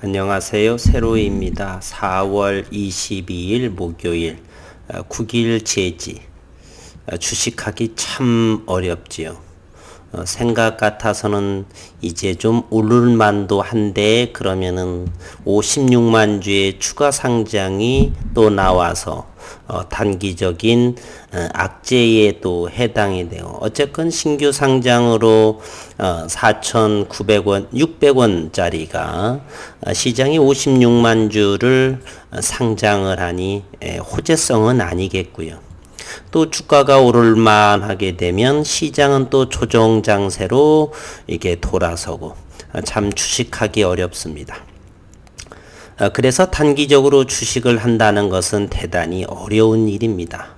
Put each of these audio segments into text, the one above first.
안녕하세요. 세로이입니다. 4월 22일 목요일 9일 제지. 주식하기 참 어렵지요. 생각 같아서는 이제 좀 오를 만도 한데 그러면은 56만 주의 추가 상장이 또 나와서 단기적인 악재에 또 해당이 되고, 어쨌건 신규 상장으로 4,900원, 600원짜리가 시장이 56만 주를 상장을 하니 호재성은 아니겠고요. 또 주가가 오를만 하게 되면 시장은 또 조정 장세로 이게 돌아서고 참 주식하기 어렵습니다. 그래서 단기적으로 주식을 한다는 것은 대단히 어려운 일입니다.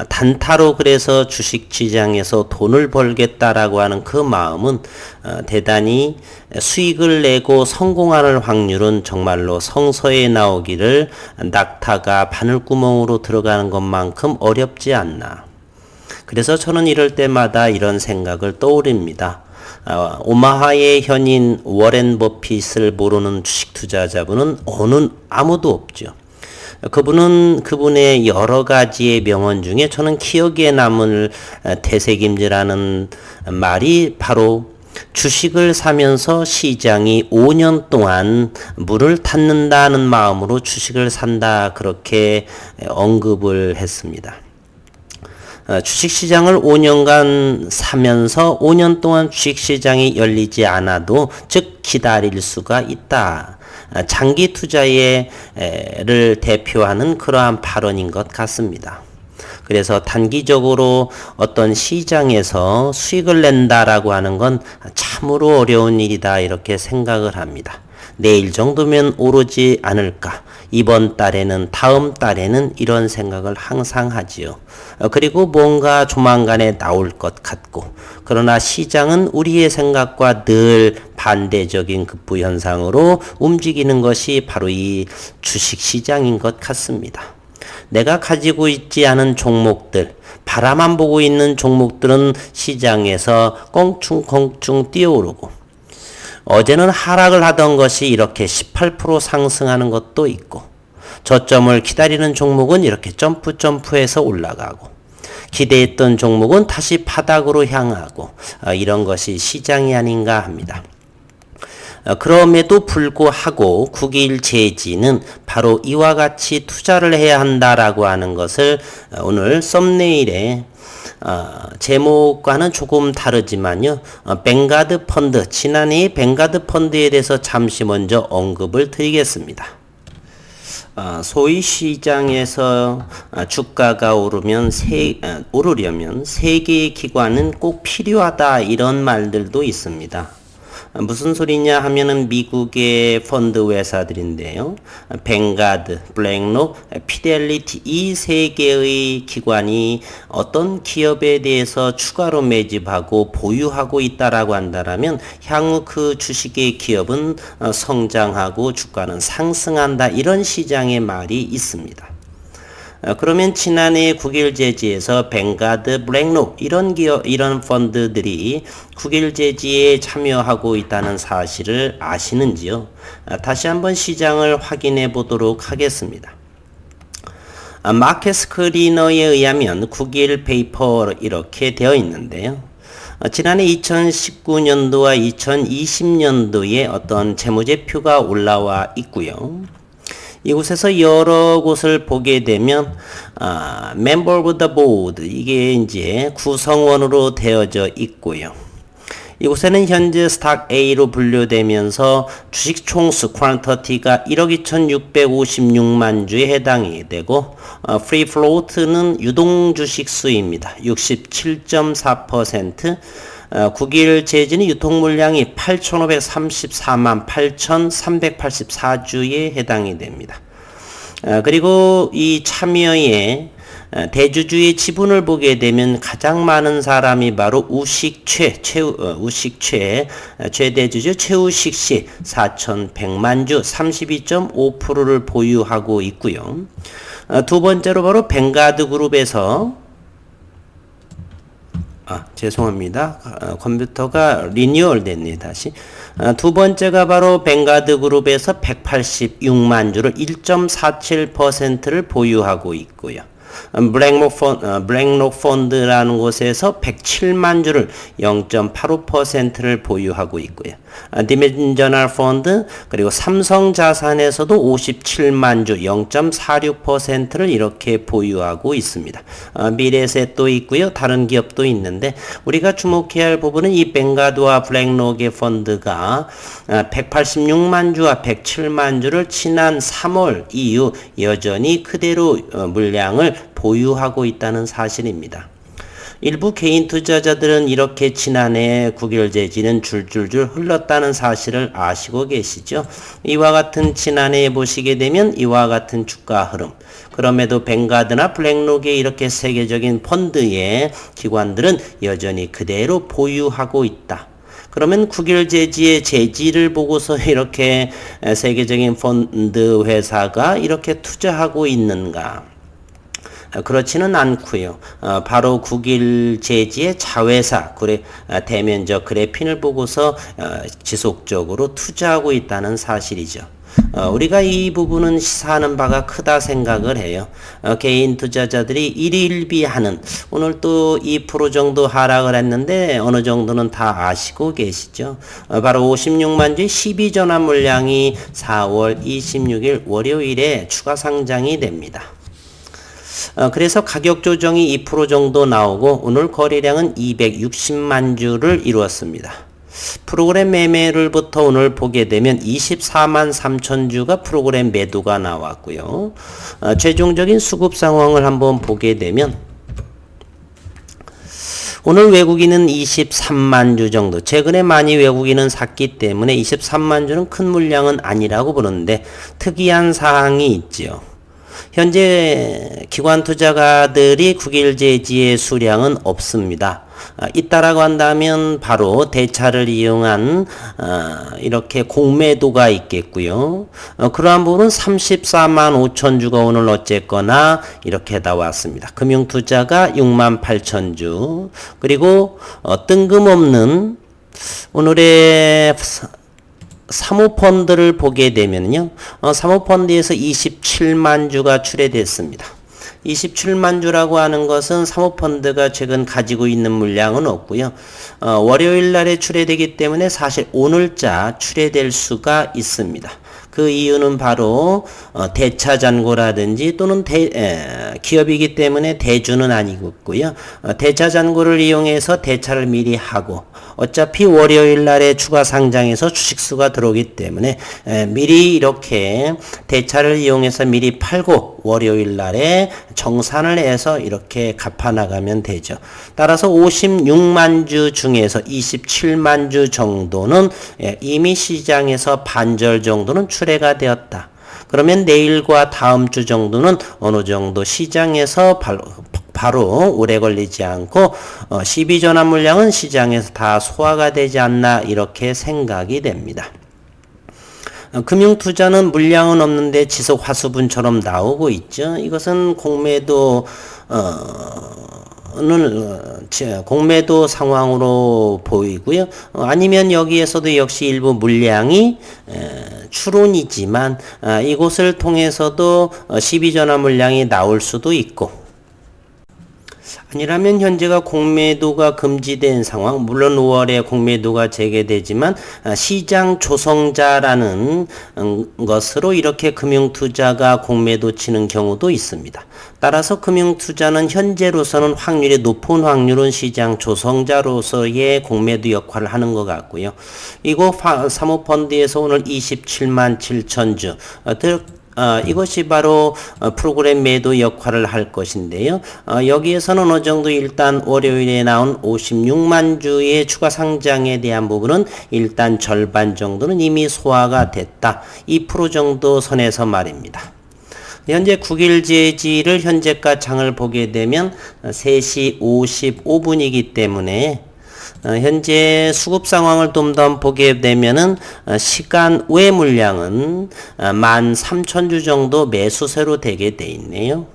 단타로 그래서 주식시장에서 돈을 벌겠다라고 하는 그 마음은 대단히 수익을 내고 성공할 확률은 정말로 성서에 나오기를 낙타가 바늘구멍으로 들어가는 것만큼 어렵지 않나. 그래서 저는 이럴 때마다 이런 생각을 떠올립니다. 오마하의 현인 워렌 버핏을 모르는 주식 투자자분은 아무도 없죠. 그분의 여러 가지의 명언 중에 저는 기억에 남을 되새김질하는 말이 바로 주식을 사면서 시장이 5년 동안 물을 탔는다는 마음으로 주식을 산다, 그렇게 언급을 했습니다. 주식시장을 5년간 사면서 5년 동안 주식시장이 열리지 않아도, 즉 기다릴 수가 있다. 장기 투자를 대표하는 그러한 발언인 것 같습니다. 그래서 단기적으로 어떤 시장에서 수익을 낸다라고 하는 건 참으로 어려운 일이다, 이렇게 생각을 합니다. 내일 정도면 오르지 않을까, 이번 달에는, 다음 달에는, 이런 생각을 항상 하지요. 그리고 뭔가 조만간에 나올 것 같고, 그러나 시장은 우리의 생각과 늘 반대적인 급부현상으로 움직이는 것이 바로 이 주식시장인 것 같습니다. 내가 가지고 있지 않은 종목들, 바라만 보고 있는 종목들은 시장에서 껑충껑충 뛰어오르고, 어제는 하락을 하던 것이 이렇게 18% 상승하는 것도 있고, 저점을 기다리는 종목은 이렇게 점프해서 올라가고, 기대했던 종목은 다시 바닥으로 향하고, 이런 것이 시장이 아닌가 합니다. 그럼에도 불구하고 9일 제지는 바로 이와 같이 투자를 해야 한다라고 하는 것을 오늘 썸네일에 제목과는 조금 다르지만요, 뱅가드 펀드, 지난해 뱅가드 펀드에 대해서 잠시 먼저 언급을 드리겠습니다. 소위 시장에서 주가가 오르려면 세 개의 기관은 꼭 필요하다, 이런 말들도 있습니다. 무슨 소리냐 하면은 미국의 펀드 회사들인데요. 뱅가드, 블랙록, 피델리티, 이 세 개의 기관이 어떤 기업에 대해서 추가로 매집하고 보유하고 있다라고 한다라면 향후 그 주식의 기업은 성장하고 주가는 상승한다, 이런 시장의 말이 있습니다. 그러면 지난해 9일 제지에서 뱅가드, 블랙록 이런 펀드들이 9일 제지에 참여하고 있다는 사실을 아시는지요? 다시 한번 시장을 확인해 보도록 하겠습니다. 마켓 스크리너에 의하면 9일 페이퍼 이렇게 되어 있는데요. 지난해 2019년도와 2020년도에 어떤 재무제표가 올라와 있고요. 이곳에서 여러 곳을 보게 되면 member of the board, 이게 이제 구성원으로 되어져 있고요. 이곳에는 현재 스탁 A로 분류되면서 주식 총수 퀀터티가 1억 2,656만 주에 해당이 되고, 프리 플로트는 유동 주식 수입니다. 67.4%, 9일 제지는 유통 물량이 8,534만 8,384주에 해당이 됩니다. 그리고 이 참여의 대주주의 지분을 보게 되면 가장 많은 사람이 바로 최대주주 최우식 씨 4,100만 주 32.5%를 보유하고 있고요. 두 번째로 바로 뱅가드 그룹에서 죄송합니다. 컴퓨터가 리뉴얼 됐네요. 다시. 두 번째가 바로 뱅가드 그룹에서 186만 주를 1.47%를 보유하고 있고요. 블랙록 펀드라는 곳에서 107만 주를 0.85%를 보유하고 있고요. 디멘셔널 펀드 그리고 삼성자산에서도 57만 주 0.46%를 이렇게 보유하고 있습니다. 미래셋도 있고요. 다른 기업도 있는데 우리가 주목해야 할 부분은 이 뱅가드와 블랙록의 펀드가 186만 주와 107만 주를 지난 3월 이후 여전히 그대로 물량을 보유하고 있다는 사실입니다. 일부 개인 투자자들은 이렇게 지난해 국유재지는 줄줄줄 흘렀다는 사실을 아시고 계시죠? 이와 같은 지난해에 보시게 되면 이와 같은 주가 흐름. 그럼에도 뱅가드나 블랙록의 이렇게 세계적인 펀드의 기관들은 여전히 그대로 보유하고 있다. 그러면 국유재지의 재지를 보고서 이렇게 세계적인 펀드 회사가 이렇게 투자하고 있는가? 그렇지는 않고요. 바로 국유재지의 자회사 대면적 그래핀을 보고서 지속적으로 투자하고 있다는 사실이죠. 우리가 이 부분은 시사하는 바가 크다 생각을 해요. 개인 투자자들이 일일비하는 오늘 또 2% 정도 하락을 했는데 어느 정도는 다 아시고 계시죠. 바로 56만 주의 12전환 물량이 4월 26일 월요일에 추가 상장이 됩니다. 그래서 가격 조정이 2% 정도 나오고 오늘 거래량은 260만 주를 이루었습니다. 프로그램 매매를부터 오늘 보게 되면 24만 3천 주가 프로그램 매도가 나왔고요. 최종적인 수급 상황을 한번 보게 되면 오늘 외국인은 23만 주 정도, 최근에 많이 외국인은 샀기 때문에 23만 주는 큰 물량은 아니라고 보는데 특이한 사항이 있지요. 현재 기관 투자가들이 국유재지의 수량은 없습니다. 있다라고 한다면 바로 대차를 이용한 이렇게 공매도가 있겠고요. 그러한 부분은 34만 5천 주가 오늘 어쨌거나 이렇게 나왔습니다. 금융투자가 6만 8천 주 그리고 뜬금없는 오늘의 사모펀드를 보게 되면요. 사모펀드에서 27만 주가 출회됐습니다. 27만 주라고 하는 것은 사모펀드가 최근 가지고 있는 물량은 없고요. 월요일 날에 출회되기 때문에 사실 오늘자 출회될 수가 있습니다. 그 이유는 바로 대차 잔고라든지 또는 기업이기 때문에 대주는 아니고요. 대차 잔고를 이용해서 대차를 미리 하고 어차피 월요일 날에 추가 상장해서 주식수가 들어오기 때문에 미리 이렇게 대차를 이용해서 미리 팔고 월요일 날에 정산을 해서 이렇게 갚아나가면 되죠. 따라서 56만 주 중에서 27만 주 정도는 이미 시장에서 반절 정도는 출회가 되었다. 그러면 내일과 다음 주 정도는 어느 정도 시장에서 바로 오래 걸리지 않고 12전환 물량은 시장에서 다 소화가 되지 않나 이렇게 생각이 됩니다. 금융투자는 물량은 없는데 지속 화수분처럼 나오고 있죠. 이것은 공매도 상황으로 보이고요. 아니면 여기에서도 역시 일부 물량이 추론이지만 이곳을 통해서도 12전환 물량이 나올 수도 있고 아니라면 현재가 공매도가 금지된 상황, 물론 5월에 공매도가 재개되지만 시장 조성자라는 것으로 이렇게 금융투자가 공매도 치는 경우도 있습니다. 따라서 금융투자는 현재로서는 확률이 높은 확률은 시장 조성자로서의 공매도 역할을 하는 것 같고요. 이곳 사모펀드에서 오늘 27만 7천 주, 이것이 바로 프로그램 매도 역할을 할 것인데요. 여기에서는 어느 정도 일단 월요일에 나온 56만 주의 추가 상장에 대한 부분은 일단 절반 정도는 이미 소화가 됐다. 2% 정도 선에서 말입니다. 현재 국유재지를 현재가 장을 보게 되면 3시 55분이기 때문에 현재 수급 상황을 좀 더 보게 되면은 시간 외 물량은 13,000주 정도 매수세로 되게 돼 있네요.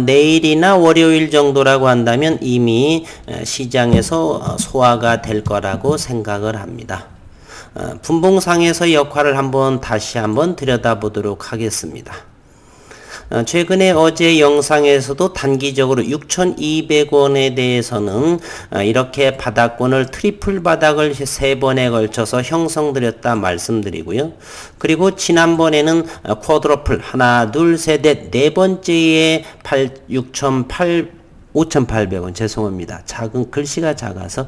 내일이나 월요일 정도라고 한다면 이미 시장에서 소화가 될 거라고 생각을 합니다. 분봉상에서 역할을 다시 한번 들여다보도록 하겠습니다. 최근에 어제 영상에서도 단기적으로 6,200원에 대해서는 이렇게 바닥권을 트리플 바닥을 3번에 걸쳐서 형성드렸다 말씀드리고요. 그리고 지난번에는 쿼드러플 하나 둘 셋 넷 네 번째에 5,800원 죄송합니다. 글씨가 작아서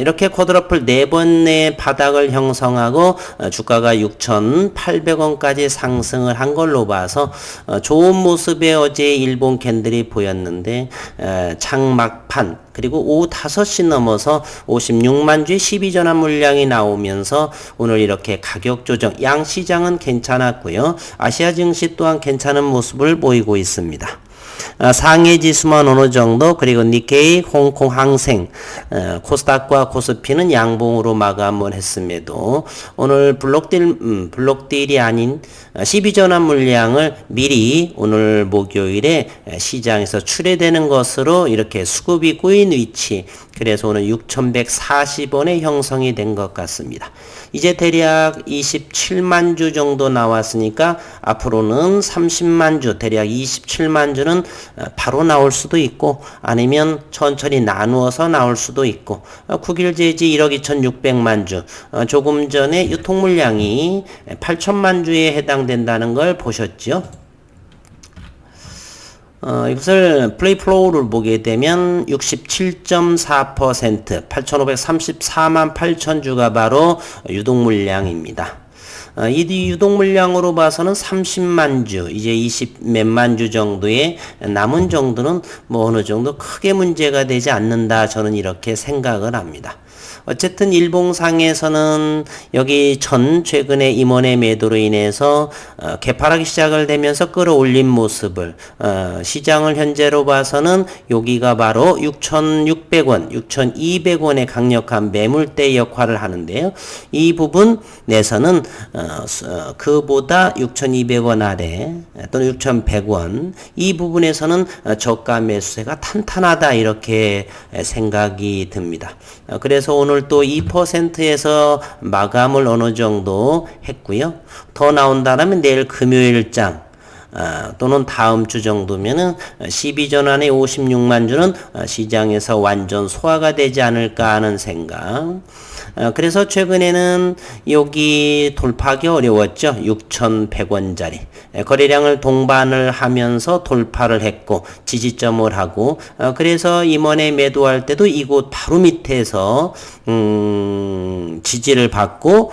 이렇게 쿼드러플 4번의 바닥을 형성하고 주가가 6,800원까지 상승을 한 걸로 봐서 좋은 모습의 어제 일본 캔들이 보였는데 장막판 그리고 오후 5시 넘어서 56만 주의 12전환 물량이 나오면서 오늘 이렇게 가격 조정 양시장은 괜찮았고요. 아시아 증시 또한 괜찮은 모습을 보이고 있습니다. 상해 지수만 어느 정도 그리고 니케이, 홍콩 항생, 코스닥과 코스피는 양봉으로 마감을 했음에도 오늘 블록딜이 아닌 12전환 물량을 미리 오늘 목요일에 시장에서 출회되는 것으로 이렇게 수급이 꼬인 위치 그래서 오늘 6,140원에 형성이 된 것 같습니다. 이제 대략 27만 주 정도 나왔으니까 앞으로는 30만 주, 대략 27만 주는 바로 나올 수도 있고 아니면 천천히 나누어서 나올 수도 있고 9일 제지 1억 2,600만 주, 조금 전에 유통 물량이 8천만 주에 해당된다는 걸 보셨죠? 이것을 플레이플로우를 보게 되면 67.4% 8,534만 8천 주가 바로 유동 물량입니다. 이 유동 물량으로 봐서는 30만 주, 이제 20 몇만 주 정도의 남은 정도는 어느 정도 크게 문제가 되지 않는다. 저는 이렇게 생각을 합니다. 어쨌든 일봉상에서는 여기 최근에 임원의 매도로 인해서 개파락이 시작을 되면서 끌어올린 모습을 시장을 현재로 봐서는 여기가 바로 6,600원, 6,200원의 강력한 매물대 역할을 하는데요. 이 부분 내에서는 그보다 6,200원 아래 또는 6,100원 이 부분에서는 저가 매수세가 탄탄하다 이렇게 생각이 듭니다. 그래서 오늘 또 2%에서 마감을 어느 정도 했고요. 더 나온다면 내일 금요일장 또는 다음 주 정도면은 12전환의 56만 주는 시장에서 완전 소화가 되지 않을까 하는 생각. 그래서 최근에는 여기 돌파하기 어려웠죠. 6,100원짜리. 거래량을 동반을 하면서 돌파를 했고 지지점을 하고 그래서 임원에 매도할 때도 이곳 바로 밑에서 지지를 받고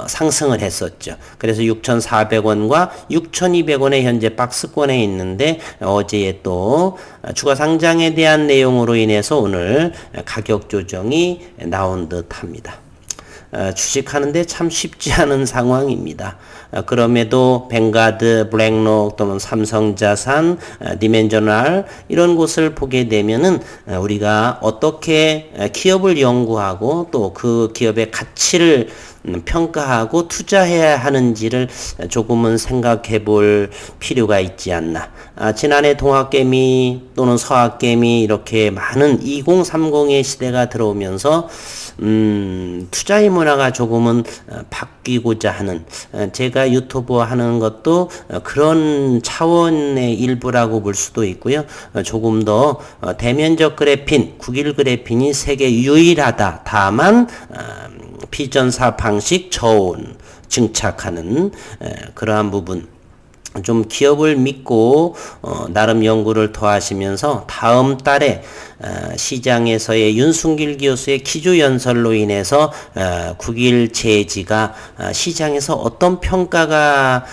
상승을 했었죠. 그래서 6,400원과 6,200원의 현재 박스권에 있는데 어제에 또 추가 상장에 대한 내용으로 인해서 오늘 가격 조정이 나온 듯 합니다. 주식하는데 참 쉽지 않은 상황입니다. 그럼에도 뱅가드, 블랙록 또는 삼성자산, 디멘저널 이런 곳을 보게 되면은 우리가 어떻게 기업을 연구하고 또 그 기업의 가치를 평가하고 투자해야 하는지를 조금은 생각해 볼 필요가 있지 않나. 지난해 동학개미 또는 서학개미 이렇게 많은 2030의 시대가 들어오면서 투자의 문화가 조금은 바뀌고자 하는 제가 유튜브 하는 것도 그런 차원의 일부라고 볼 수도 있고요. 조금 더 대면적 그래핀, 9일 그래핀이 세계 유일하다. 다만 피전사 방식 저온 증착하는 그러한 부분 좀 기업을 믿고 나름 연구를 더 하시면서 다음 달에 시장에서의 윤순길 교수의 기조 연설로 인해서 9일 제지가 시장에서 어떤 평가가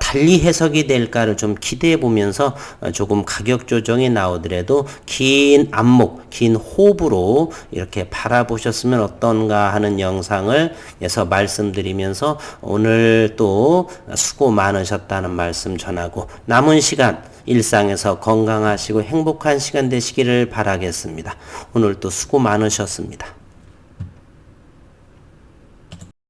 달리 해석이 될까를 좀 기대해 보면서 조금 가격 조정이 나오더라도 긴 안목, 긴 호흡으로 이렇게 바라보셨으면 어떤가 하는 영상을 해서 말씀드리면서 오늘 또 수고 많으셨다는 말씀 전하고 남은 시간 일상에서 건강하시고 행복한 시간 되시기를 바라겠습니다. 오늘도 수고 많으셨습니다.